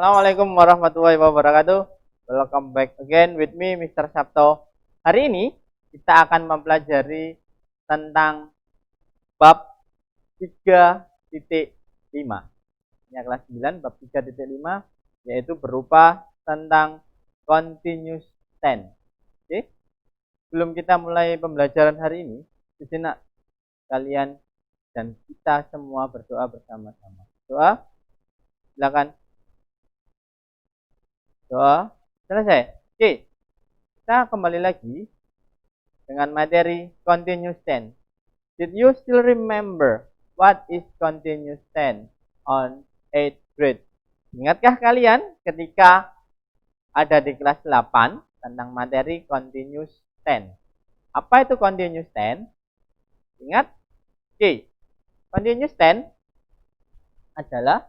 Assalamualaikum warahmatullahi wabarakatuh. Welcome back again with me, Mr. Sabto. Hari ini kita akan mempelajari tentang bab 3.5. Ini kelas 9, bab 3.5, yaitu berupa tentang continuous tense. Oke. Sebelum kita mulai pembelajaran hari ini, sejenak kalian dan kita semua berdoa bersama-sama. Doa, silakan. Doa selesai. Oke, kita kembali lagi dengan materi continuous tense. Did you still remember what is continuous tense on 8th grade? Ingatkah kalian ketika ada di kelas 8 tentang materi continuous tense? Apa itu continuous tense? Ingat? Oke, continuous tense adalah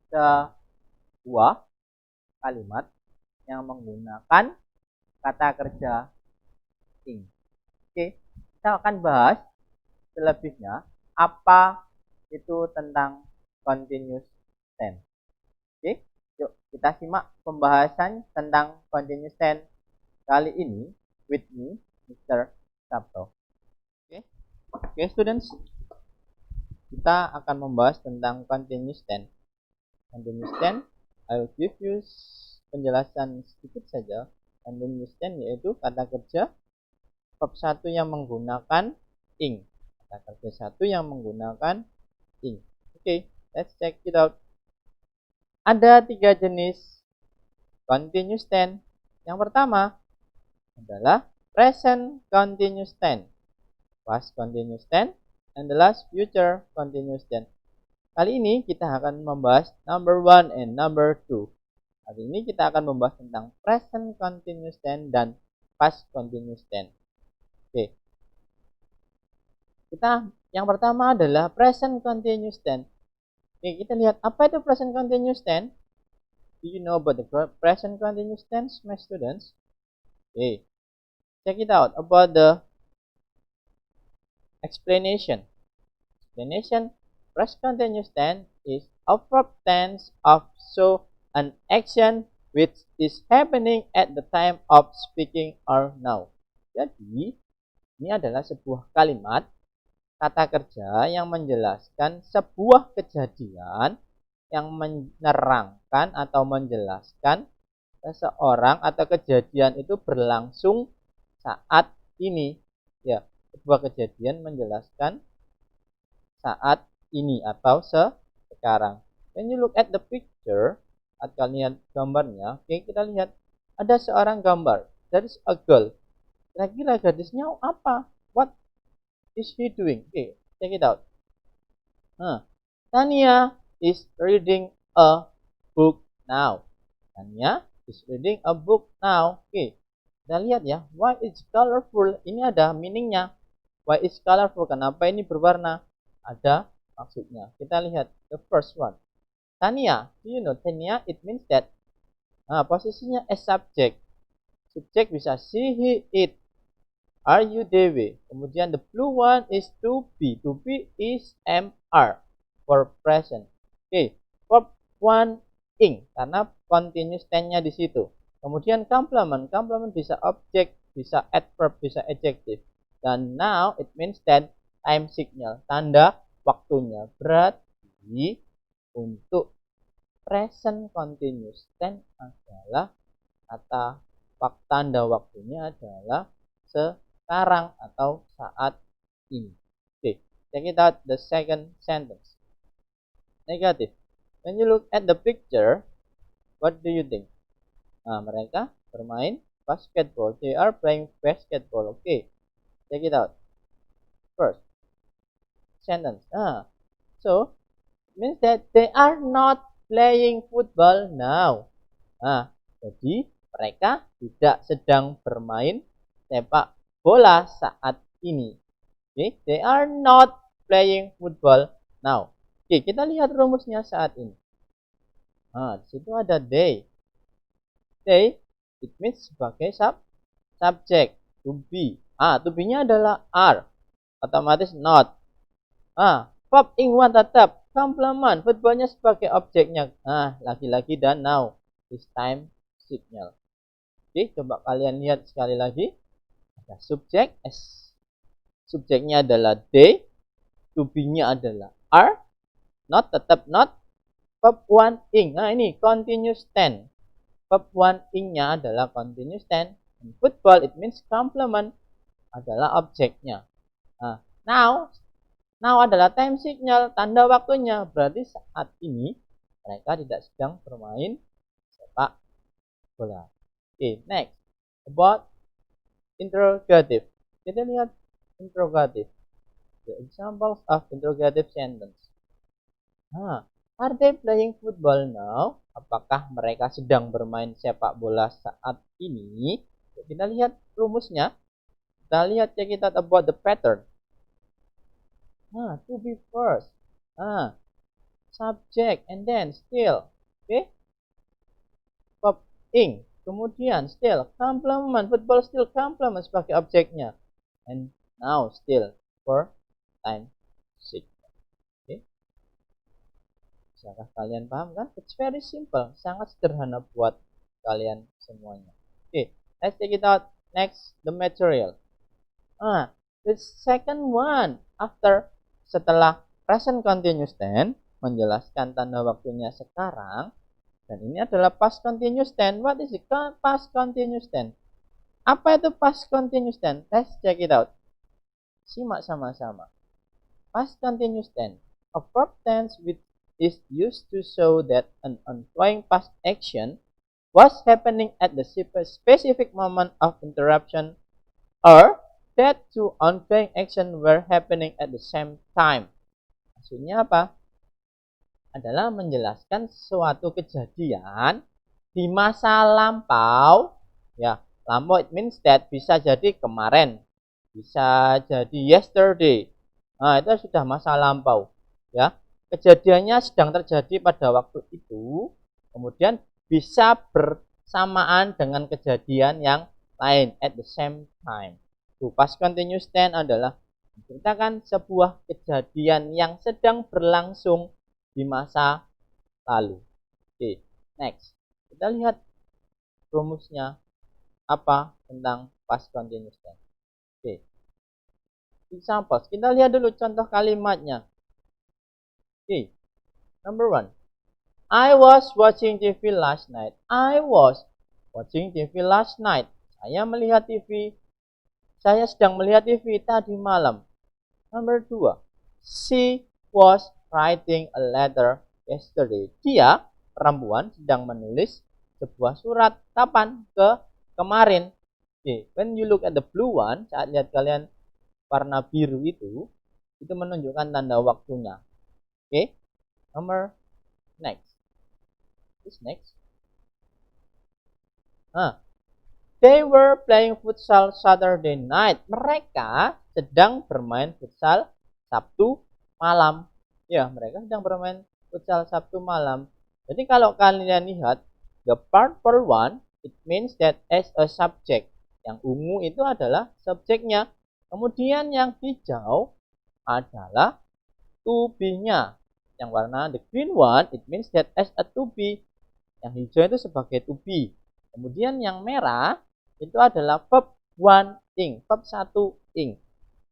sebuah kalimat yang menggunakan kata kerja ing. Oke, kita akan bahas selebihnya apa itu tentang continuous tense. Oke, yuk kita simak pembahasan tentang continuous tense kali ini with me, Mr. Sabto. Oke, students, kita akan membahas tentang continuous tense. Continuous tense, I will give you penjelasan sedikit saja. Continuous tense yaitu kata kerja verb 1 yang menggunakan ing. Kata kerja 1 yang menggunakan ing. Oke, let's check it out. Ada 3 jenis continuous tense. Yang pertama adalah present continuous tense, past continuous tense, and the last future continuous tense. Kali ini kita akan membahas number 1 and number 2. Hari ini kita akan membahas tentang present continuous tense dan past continuous tense. Oke. Yang pertama adalah present continuous tense. Oke, kita lihat apa itu present continuous tense. Do you know about the present continuous tense, my students? Okay. Check it out about the explanation. Present continuous tense is a verb tense of show an action which is happening at the time of speaking or now. Jadi, ini adalah sebuah kalimat kata kerja yang menjelaskan sebuah kejadian yang menerangkan atau menjelaskan seseorang atau kejadian itu berlangsung saat ini. Ya, sebuah kejadian menjelaskan saat ini atau sekarang. When you look at the picture, atau lihat gambarnya, oke, kita lihat ada seorang gambar. That is a girl. Kira-kira gadisnya apa? What is she doing? Okay, check it out. Tania is reading a book now. Tania is reading a book now. Oke, kita lihat ya. Why is colorful? Ini ada meaningnya. Why is colorful? Kenapa ini berwarna? Ada maksudnya. Kita lihat the first one. Tania, do you know Tania? It means that posisinya as subject. Subject bisa she, he, it. Are you, they, we. Kemudian the blue one is to be. To be is mr for present. Oke, verb one ing karena continuous tense-nya di situ. Kemudian complement. Complement bisa object, bisa adverb, bisa adjective. Dan now it means that time signal, tanda waktunya. Berarti untuk present continuous tense adalah kata tanda waktunya adalah sekarang atau saat ini. Oke, check it out the second sentence. Negative. When you look at the picture, what do you think? Mereka bermain basketball. They are playing basketball. Okay, check it out. First sentence. So it means that they are not playing football now. Jadi mereka tidak sedang bermain sepak bola saat ini. Okay, they are not playing football now. Oke, kita lihat rumusnya saat ini. Di situ ada they. They it means sebagai subject. To be. To be-nya adalah are. Otomatis not. Verb ing one tetap. complement, footballnya sebagai objeknya. Nah, lagi-lagi dan now, this time signal. Oke, coba kalian lihat sekali lagi. Ada subjek, subjeknya adalah they, to be-nya adalah are, not tetap not, verb one ing. Nah, ini continuous tense. Verb one ing-nya adalah continuous tense. And football it means complement adalah objeknya. Nah, now adalah time signal, tanda waktunya. Berarti saat ini mereka tidak sedang bermain sepak bola. Oke, next. About interrogative. Kita lihat interrogative. The examples of interrogative sentence. Nah, are they playing football now? Apakah mereka sedang bermain sepak bola saat ini? Kita lihat rumusnya. Kita lihat, check it out about the pattern. To be first. Subject and then still. Okay? Verb ing. Kemudian still complement. Football still complement sebagai objeknya. And now still for time signal. Okay? Bisakah kalian paham kan? It's very simple. Sangat sederhana buat kalian semuanya. Okay. Let's take it out. Next, the material. The second one after setelah present continuous tense menjelaskan tanda waktunya sekarang, dan ini adalah past continuous tense. What is it? Past continuous tense. Apa itu past continuous tense? Let's check it out. Simak sama-sama. Past continuous tense, a verb tense which is used to show that an ongoing past action was happening at the specific moment of interruption, or that two ongoing action were happening at the same time. Maksudnya apa? Adalah menjelaskan suatu kejadian di masa lampau. Ya, lampau it means that bisa jadi kemarin, bisa jadi yesterday. Nah, itu sudah masa lampau. Ya, kejadiannya sedang terjadi pada waktu itu, kemudian bisa bersamaan dengan kejadian yang lain at the same time. Past continuous tense adalah menceritakan sebuah kejadian yang sedang berlangsung di masa lalu. Oke, next. Kita lihat rumusnya apa tentang past continuous tense. Oke. Examples. Kita lihat dulu contoh kalimatnya. Oke. Number 1. I was watching TV last night. I was watching TV last night. Saya melihat TV. Saya sedang melihat TV tadi malam. Number 2. She was writing a letter yesterday. Dia, perempuan, sedang menulis sebuah surat. Kapan? Kemarin. Okay. When you look at the blue one, saat lihat kalian warna biru itu menunjukkan tanda waktunya. Oke. Number next. This next. They were playing futsal Saturday night. Mereka sedang bermain futsal Sabtu malam. Ya, mereka sedang bermain futsal Sabtu malam. Jadi kalau kalian lihat, the purple one, it means that as a subject. Yang ungu itu adalah subjeknya. Kemudian yang hijau adalah to be-nya. Yang warna the green one, it means that as a to be. Yang hijau itu sebagai to be. Kemudian yang merah itu adalah verb one ing, verb satu ing.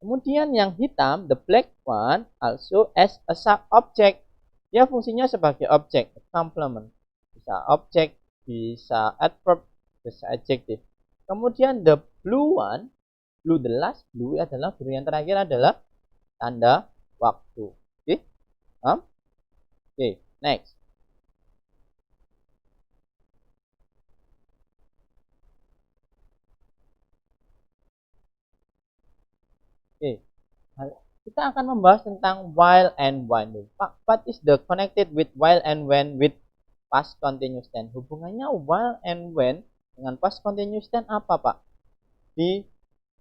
Kemudian yang hitam, the black one, also as a sub-object. Dia fungsinya sebagai objek, complement. Bisa objek, bisa adverb, bisa adjective. Kemudian the blue one, blue the last, blue adalah blue yang terakhir adalah tanda waktu. Oke, next. Oke, kita akan membahas tentang while and when. What is the connected with while and when with past continuous tense? Hubungannya while and when dengan past continuous tense apa, Pak? Di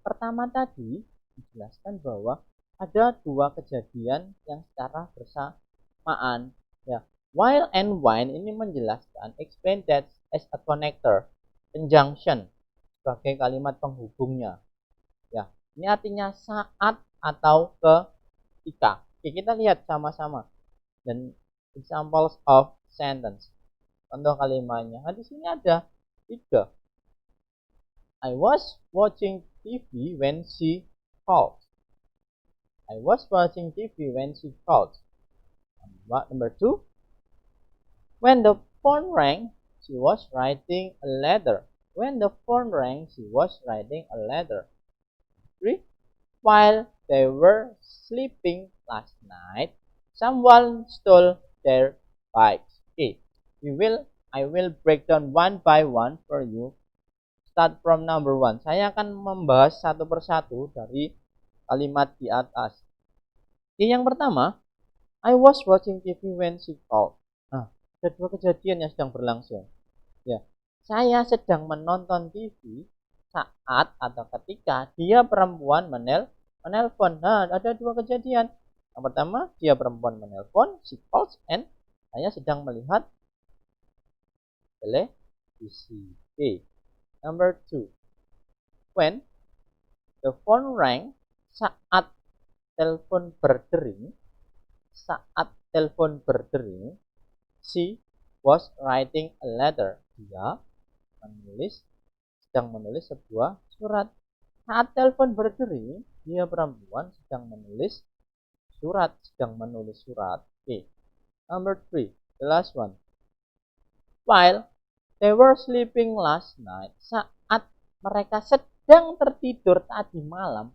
pertama tadi dijelaskan bahwa ada dua kejadian yang secara bersamaan. Ya, while and when ini menjelaskan explain that as a connector, conjunction sebagai kalimat penghubungnya. Ya, ini artinya saat atau ketika. Oke, kita lihat sama-sama. Dan examples of sentence. Contoh kalimatnya. Nah, di sini ada 3. I was watching TV when she called. I was watching TV when she called. Number 2. When the phone rang, she was writing a letter. When the phone rang, she was writing a letter. 3. While they were sleeping last night, someone stole their bikes. Okay, I will break down one by one for you. Start from number 1. Saya akan membahas satu persatu dari kalimat di atas. Oke, yang pertama, I was watching TV when she called. Nah, ada 2 kejadian yang sedang berlangsung. Ya, saya sedang menonton TV saat atau ketika dia perempuan menelpon. Nah, ada 2 kejadian. Yang pertama, dia perempuan menelpon, she calls, and saya sedang melihat televisi. Okay. Number 2. When the phone rang, saat telepon berdering, she was writing a letter. Dia sedang menulis sebuah surat. Saat telepon berdering, dia perempuan sedang menulis surat. Okay. Number 3, the last one. While they were sleeping last night, saat mereka sedang tertidur tadi malam,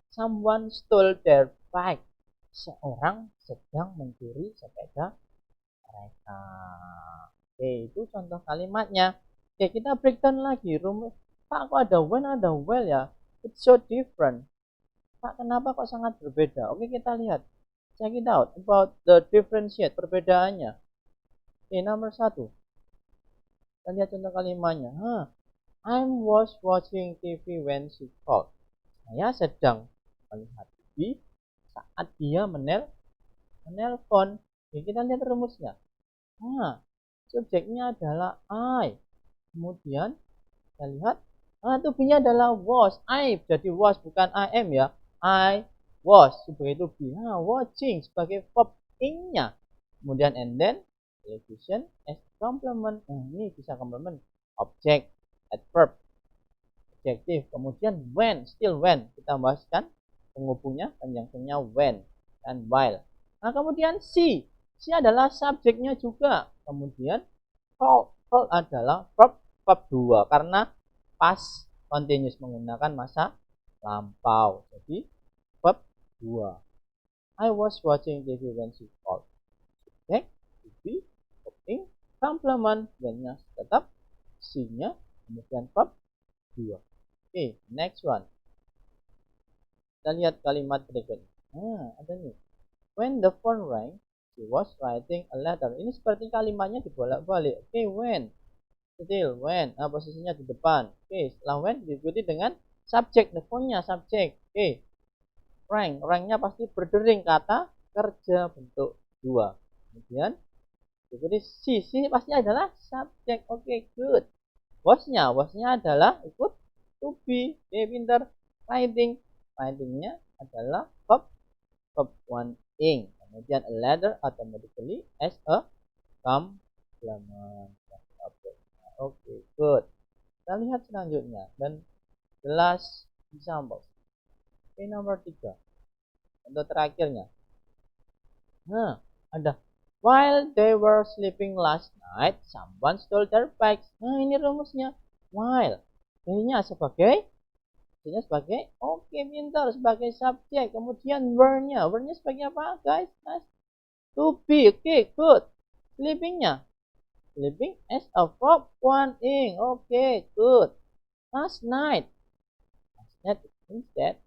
someone stole their bike. Seorang sedang mencuri sepeda mereka. Oke, itu contoh kalimatnya. Oke, kita breakdown lagi. Rumus. Pak, kok ada when, ada well ya? It's so different. Pak, kenapa kok sangat berbeda? Oke, kita lihat. Check it out about the differentiate, perbedaannya. Oke, nomor 1. Kita lihat contoh kalimatnya. I was watching TV when she called. Saya sedang melihat TV saat dia menelpon. Oke, kita lihat rumusnya. Subjeknya adalah I. Kemudian kita lihat to be-nya adalah was. I jadi was, bukan I am ya. I was sebagai to be. Watching sebagai verb ing-nya. Kemudian and then television as complement. Ini bisa complement object, adverb, adjective. Kemudian when, still when. Kita bahaskan penghubungnya, conjunctionnya when dan while. Nah, kemudian she adalah subjeknya juga. Kemudian call adalah verb 2 karena past continuous menggunakan masa lampau. Jadi verb 2. I was watching TV when she called. Subjek, to be, verb complement, when-nya tetap she-nya, kemudian verb 2. Oke, next one. Kita lihat kalimat berikutnya. Ada nih. When the phone rang, she was writing a letter. Ini seperti kalimatnya dibolak-balik. Oke, when. Still, when. Posisinya di depan. Oke, setelah when diikuti dengan subjek. The phone-nya subjek. Oke. Rang. Rang-nya pasti berdering. Kata kerja bentuk 2. Kemudian diikuti she. She pasti adalah subjek. Oke, good. Was-nya adalah ikut to be. Oke, pinter. Writing-nya adalah verb 1 ing. Kemudian a letter automatically as a complement. Oke, good. Kita lihat selanjutnya dan the last example. Oke, nomor 3. Untuk terakhirnya. Ada while they were sleeping last night, someone stole their bikes. Ini rumusnya. While. Ini sebagai oke, pintar, sebagai subjek. Kemudian were-nya sebagai apa, guys? To be. Oke, good. Sleeping-nya sleeping as a verb 1 ing. Oke, good. Last night instead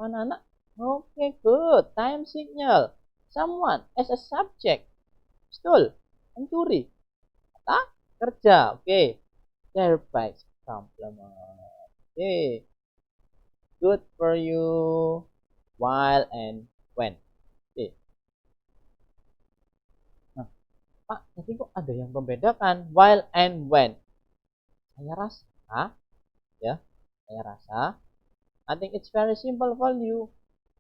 anak-anak. Oke, good. Time signal. Someone as a subject. Stole, mencuri. Kata kerja. Oke. Their bikes complement. Oke. Good for you. While and when. Oke. Nah, Pak, tadi kok ada yang membedakan while and when? Saya rasa I think it's very simple for you.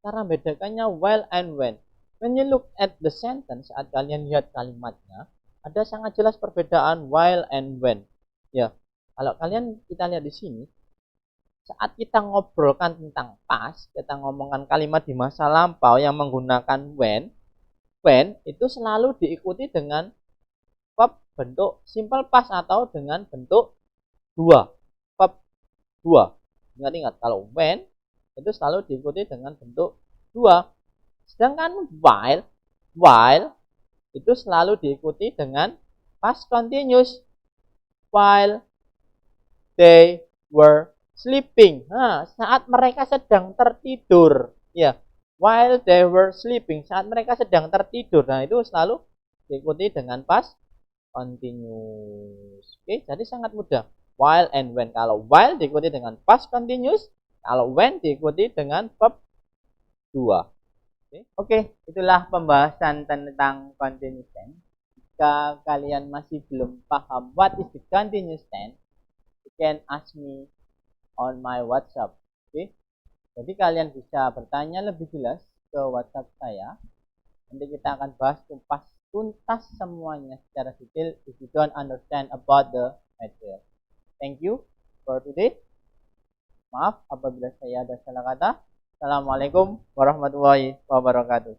cara membedakannya while and when. When you look at the sentence, saat kalian lihat kalimatnya, ada sangat jelas perbedaan while and when. Ya, kalau kita lihat di sini, saat kita ngobrolkan tentang past, kita ngomongkan kalimat di masa lampau yang menggunakan when itu selalu diikuti dengan verb bentuk simple past atau dengan bentuk dua, verb dua. Ingat-ingat, kalau when itu selalu diikuti dengan bentuk dua. Sedangkan while itu selalu diikuti dengan past continuous. While they were sleeping. Nah, saat mereka sedang tertidur. Ya, while they were sleeping. Saat mereka sedang tertidur. Nah, itu selalu diikuti dengan past continuous. Oke, jadi sangat mudah. While and when. Kalau while diikuti dengan past continuous. Kalau when diikuti dengan verb 2. Oke, itulah pembahasan tentang continuous tense. Jika kalian masih belum paham what is the continuous tense, you can ask me on my WhatsApp. Oke. Jadi kalian bisa bertanya lebih jelas ke WhatsApp saya. Nanti kita akan bahas tuntas semuanya secara detail if you don't understand about the material. Thank you for today. Maaf apabila saya ada salah kata. Assalamualaikum warahmatullahi wabarakatuh.